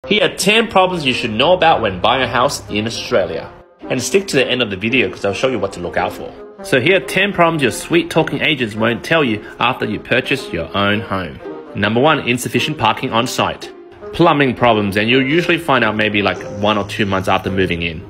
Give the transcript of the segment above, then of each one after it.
Here are 10 problems you should know about when buying a house in Australia. And stick to the end of the video because I'll show you what to look out for. So here are 10 problems your sweet talking agents won't tell you after you purchase your own home. Number 1, insufficient parking on site. Plumbing problems, and you'll usually find out maybe like 1 or 2 months after moving in.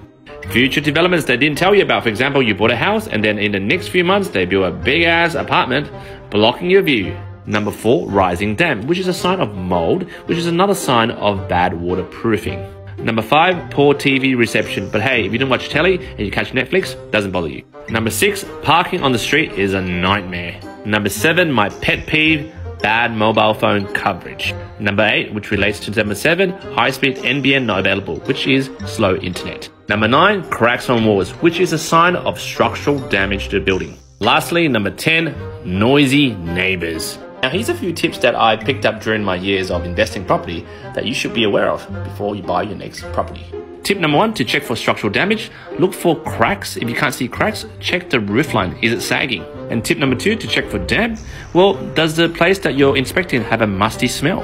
Future developments they didn't tell you about. For example, you bought a house and then in the next few months they build a big ass apartment blocking your view. Number 4, rising damp, which is a sign of mold, which is another sign of bad waterproofing. Number 5, poor TV reception, but hey, if you don't watch telly and you catch Netflix, doesn't bother you. Number 6, parking on the street is a nightmare. Number 7, my pet peeve, bad mobile phone coverage. Number 8, which relates to number 7, high-speed NBN not available, which is slow internet. Number 9, cracks on walls, which is a sign of structural damage to the building. Lastly, number 10, noisy neighbors. Now here's a few tips that I picked up during my years of investing property that you should be aware of before you buy your next property. Tip number 1, to check for structural damage, look for cracks. If you can't see cracks, check the roof line. Is it sagging? And tip number 2, to check for damp, well, does the place that you're inspecting have a musty smell?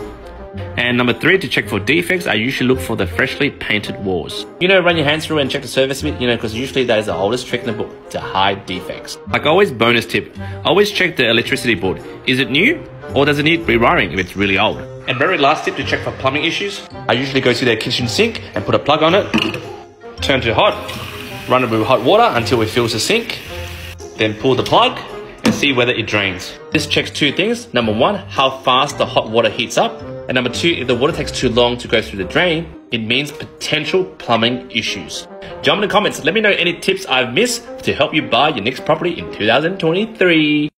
And number 3, to check for defects, I usually look for the freshly painted walls. Run your hands through and check the surface bit, because usually that is the oldest trick in the book to hide defects. Like always, bonus tip, always check the electricity board. Is it new or does it need rewiring if it's really old? And very last tip to check for plumbing issues, I usually go to their kitchen sink and put a plug on it, turn to hot, run it with hot water until it fills the sink, then pull the plug and see whether it drains. This checks 2 things. Number 1, how fast the hot water heats up. And number 2, if the water takes too long to go through the drain, it means potential plumbing issues. Jump in the comments, let me know any tips I've missed to help you buy your next property in 2023.